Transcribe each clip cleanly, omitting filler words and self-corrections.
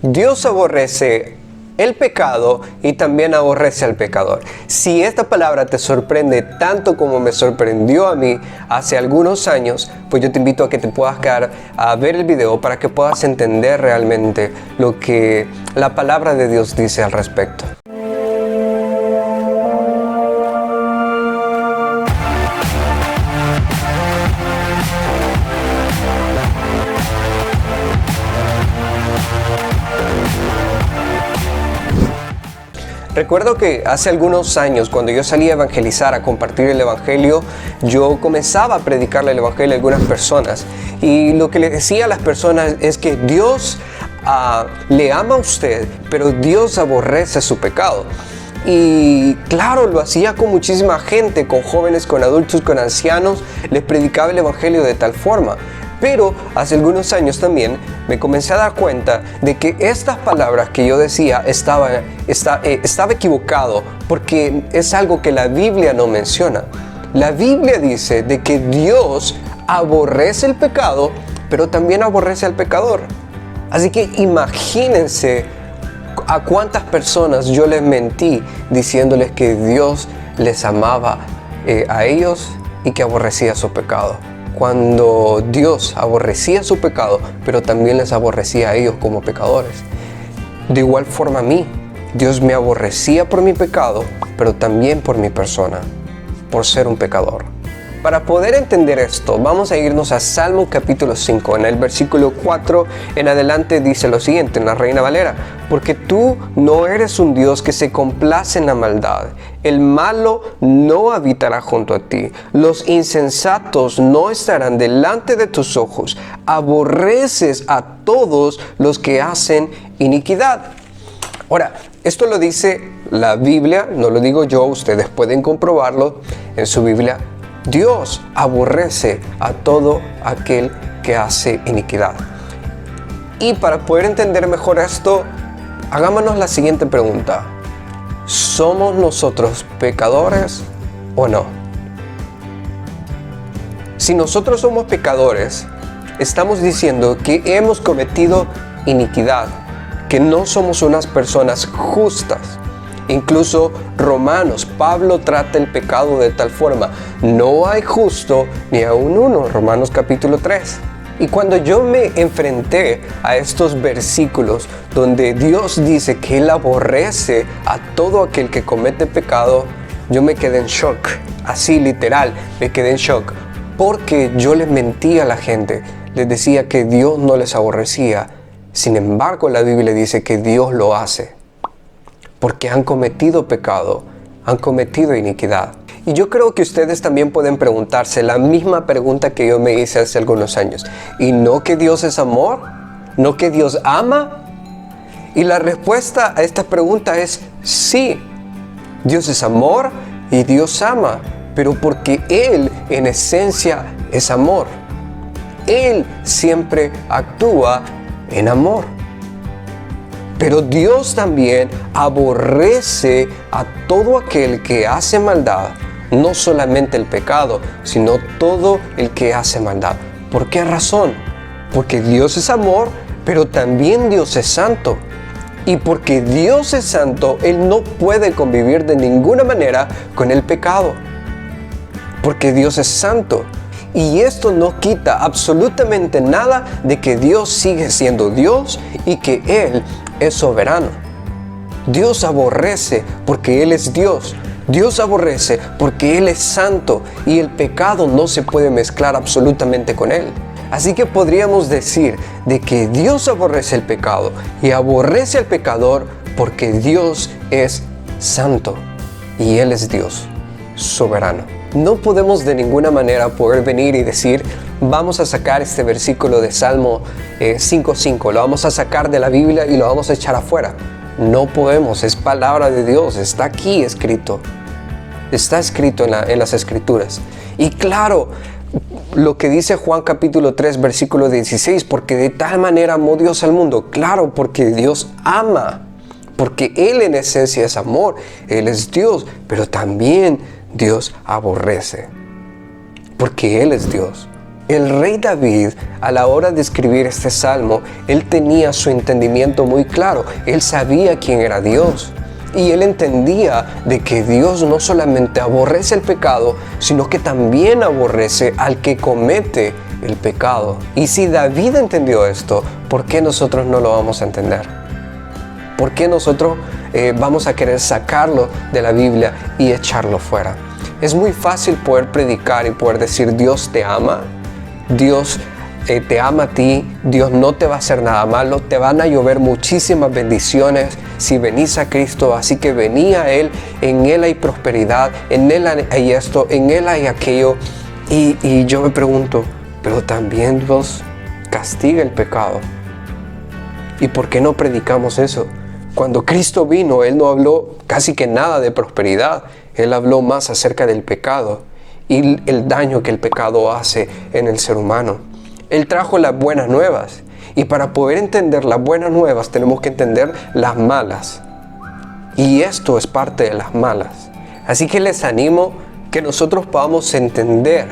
Dios aborrece el pecado y también aborrece al pecador. Si esta palabra te sorprende tanto como me sorprendió a mí hace algunos años, pues yo te invito a que te puedas quedar a ver el video para que puedas entender realmente lo que la palabra de Dios dice al respecto. Recuerdo que hace algunos años, cuando yo salía a evangelizar, a compartir el evangelio, yo comenzaba a predicarle el evangelio a algunas personas. Y lo que le decía a las personas es que Dios le ama a usted, pero Dios aborrece su pecado. Y claro, lo hacía con muchísima gente, con jóvenes, con adultos, con ancianos, les predicaba el evangelio de tal forma. Pero hace algunos años también me comencé a dar cuenta de que estas palabras que yo decía estaba equivocado, porque es algo que la Biblia no menciona. La Biblia dice de que Dios aborrece el pecado, pero también aborrece al pecador. Así que imagínense a cuántas personas yo les mentí diciéndoles que Dios les amaba a ellos y que aborrecía su pecado. Cuando Dios aborrecía su pecado, pero también les aborrecía a ellos como pecadores. De igual forma a mí, Dios me aborrecía por mi pecado, pero también por mi persona, por ser un pecador. Para poder entender esto, vamos a irnos a Salmo capítulo 5. En el versículo 4 en adelante dice lo siguiente, en la Reina Valera: porque tú no eres un Dios que se complace en la maldad. El malo no habitará junto a ti. Los insensatos no estarán delante de tus ojos. Aborreces a todos los que hacen iniquidad. Ahora, esto lo dice la Biblia, no lo digo yo, ustedes pueden comprobarlo en su Biblia. Dios aborrece a todo aquel que hace iniquidad. Y para poder entender mejor esto, hagámonos la siguiente pregunta: ¿somos nosotros pecadores o no? Si nosotros somos pecadores, estamos diciendo que hemos cometido iniquidad, que no somos unas personas justas. Incluso Romanos, Pablo trata el pecado de tal forma: no hay justo ni aun uno, Romanos capítulo 3. Y cuando yo me enfrenté a estos versículos donde Dios dice que Él aborrece a todo aquel que comete pecado, yo me quedé en shock, así literal, me quedé en shock, porque yo les mentía a la gente, les decía que Dios no les aborrecía. Sin embargo, la Biblia dice que Dios lo hace, porque han cometido pecado, han cometido iniquidad. Y yo creo que ustedes también pueden preguntarse la misma pregunta que yo me hice hace algunos años. ¿Y no que Dios es amor? ¿No que Dios ama? Y la respuesta a esta pregunta es sí. Dios es amor y Dios ama, pero porque Él en esencia es amor. Él siempre actúa en amor. Pero Dios también aborrece a todo aquel que hace maldad, no solamente el pecado, sino todo el que hace maldad. ¿Por qué razón? Porque Dios es amor, pero también Dios es santo. Y porque Dios es santo, Él no puede convivir de ninguna manera con el pecado. Porque Dios es santo. Y esto no quita absolutamente nada de que Dios sigue siendo Dios y que Él es soberano. Dios aborrece porque Él es Dios. Dios aborrece porque Él es santo y el pecado no se puede mezclar absolutamente con Él. Así que podríamos decir de que Dios aborrece el pecado y aborrece al pecador porque Dios es santo y Él es Dios soberano. No podemos de ninguna manera poder venir y decir: vamos a sacar este versículo de Salmo 5:5, lo vamos a sacar de la Biblia y lo vamos a echar afuera. No podemos, es palabra de Dios, está aquí escrito. Está escrito en las Escrituras. Y claro, lo que dice Juan capítulo 3, versículo 16, porque de tal manera amó Dios al mundo. Claro, porque Dios ama, porque Él en esencia es amor, Él es Dios, pero también Dios aborrece, porque Él es Dios. El rey David, a la hora de escribir este salmo, él tenía su entendimiento muy claro. Él sabía quién era Dios. Y él entendía de que Dios no solamente aborrece el pecado, sino que también aborrece al que comete el pecado. Y si David entendió esto, ¿por qué nosotros no lo vamos a entender? ¿Por qué nosotros vamos a querer sacarlo de la Biblia y echarlo fuera? Es muy fácil poder predicar y poder decir Dios te ama, Dios te ama a ti, Dios no te va a hacer nada malo, te van a llover muchísimas bendiciones si venís a Cristo, así que vení a Él, en Él hay prosperidad, en Él hay esto, en Él hay aquello. Y yo me pregunto, pero también Dios castiga el pecado. ¿Y por qué no predicamos eso? Cuando Cristo vino, Él no habló casi que nada de prosperidad, Él habló más acerca del pecado y el daño que el pecado hace en el ser humano. Él trajo las buenas nuevas. Y para poder entender las buenas nuevas tenemos que entender las malas. Y esto es parte de las malas. Así que les animo que nosotros podamos entender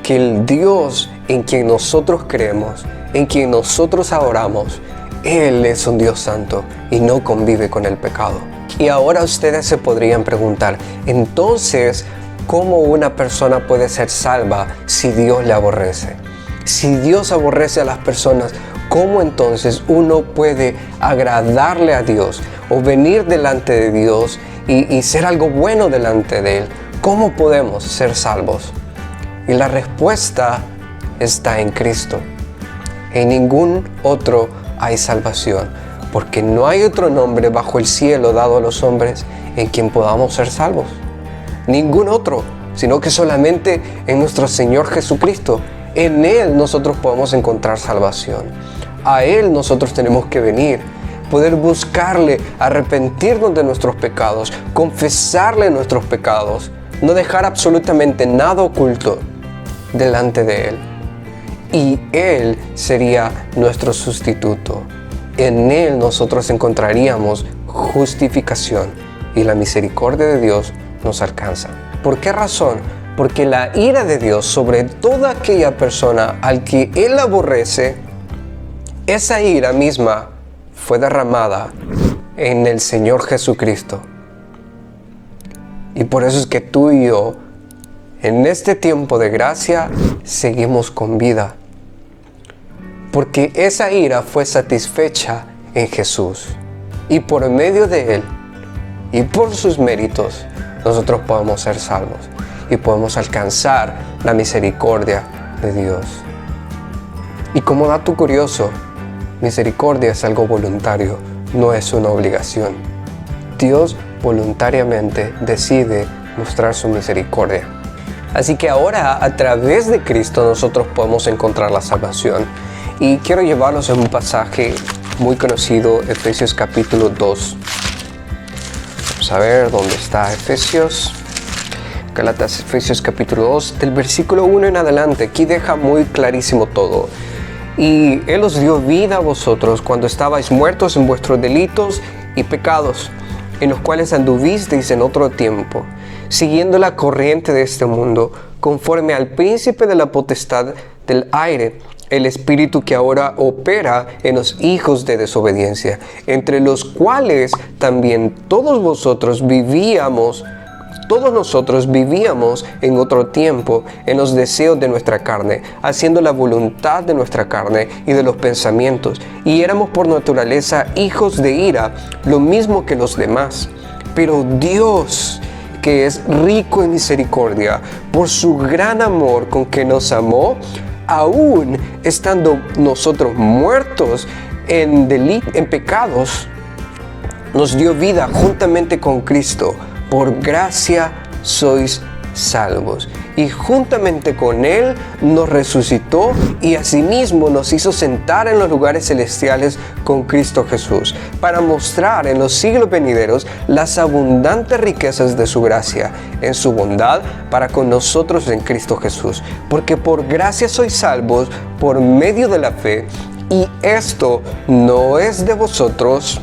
que el Dios en quien nosotros creemos, en quien nosotros adoramos, Él es un Dios santo y no convive con el pecado. Y ahora ustedes se podrían preguntar, entonces, ¿cómo una persona puede ser salva si Dios le aborrece? Si Dios aborrece a las personas, ¿cómo entonces uno puede agradarle a Dios o venir delante de Dios y ser algo bueno delante de Él? ¿Cómo podemos ser salvos? Y la respuesta está en Cristo. En ningún otro hay salvación, porque no hay otro nombre bajo el cielo dado a los hombres en quien podamos ser salvos. Ningún otro, sino que solamente en nuestro Señor Jesucristo. En Él nosotros podemos encontrar salvación. A Él nosotros tenemos que venir, poder buscarle, arrepentirnos de nuestros pecados, confesarle nuestros pecados, no dejar absolutamente nada oculto delante de Él. Y Él sería nuestro sustituto. En Él nosotros encontraríamos justificación y la misericordia de Dios nos alcanza. ¿Por qué razón? Porque la ira de Dios sobre toda aquella persona al que Él aborrece, esa ira misma fue derramada en el Señor Jesucristo. Y por eso es que tú y yo, en este tiempo de gracia, seguimos con vida. Porque esa ira fue satisfecha en Jesús. Y por medio de Él y por sus méritos, nosotros podemos ser salvos. Y podemos alcanzar la misericordia de Dios. Y como dato curioso, misericordia es algo voluntario, no es una obligación. Dios voluntariamente decide mostrar su misericordia. Así que ahora, a través de Cristo, nosotros podemos encontrar la salvación. Y quiero llevarlos a un pasaje muy conocido, Efesios capítulo 2. Vamos a ver dónde está Efesios. Gálatas, Efesios capítulo 2, del versículo 1 en adelante. Aquí deja muy clarísimo todo. Y Él os dio vida a vosotros cuando estabais muertos en vuestros delitos y pecados, en los cuales anduvisteis en otro tiempo, siguiendo la corriente de este mundo, conforme al príncipe de la potestad del aire, el espíritu que ahora opera en los hijos de desobediencia, entre los cuales también todos nosotros vivíamos en otro tiempo en los deseos de nuestra carne, haciendo la voluntad de nuestra carne y de los pensamientos, y éramos por naturaleza hijos de ira, lo mismo que los demás. Pero Dios, que es rico en misericordia, por su gran amor con que nos amó, aún estando nosotros muertos en pecados, nos dio vida juntamente con Cristo. Por gracia sois salvos. Y juntamente con Él nos resucitó y asimismo nos hizo sentar en los lugares celestiales con Cristo Jesús, para mostrar en los siglos venideros las abundantes riquezas de su gracia, en su bondad para con nosotros en Cristo Jesús. Porque por gracia sois salvos por medio de la fe, y esto no es de vosotros,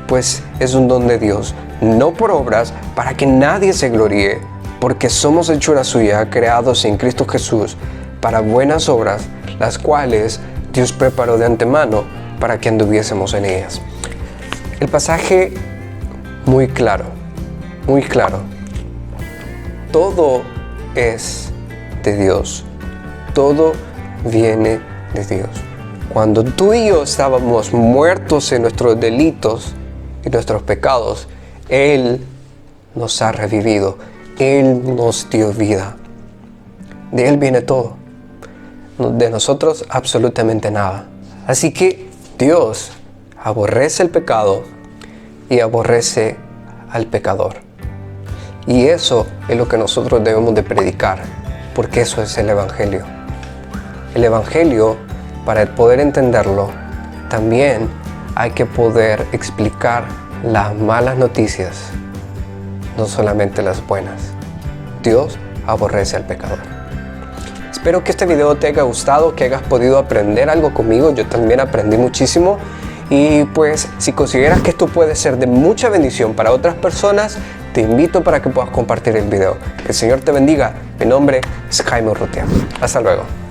pues es un don de Dios, no por obras, para que nadie se gloríe, porque somos hechura suya, creados en Cristo Jesús, para buenas obras, las cuales Dios preparó de antemano para que anduviésemos en ellas. El pasaje muy claro, muy claro. Todo es de Dios. Todo viene de Dios. Cuando tú y yo estábamos muertos en nuestros delitos y nuestros pecados, Él nos ha revivido. Él nos dio vida. De Él viene todo. De nosotros absolutamente nada. Así que Dios aborrece el pecado y aborrece al pecador. Y eso es lo que nosotros debemos de predicar, porque eso es el Evangelio. El Evangelio, para poder entenderlo, también hay que poder explicar las malas noticias, no solamente las buenas. Dios aborrece al pecador. Espero que este video te haya gustado, que hayas podido aprender algo conmigo. Yo también aprendí muchísimo. Y pues si consideras que esto puede ser de mucha bendición para otras personas, te invito para que puedas compartir el video. Que el Señor te bendiga. Mi nombre es Jaime Urrutia. Hasta luego.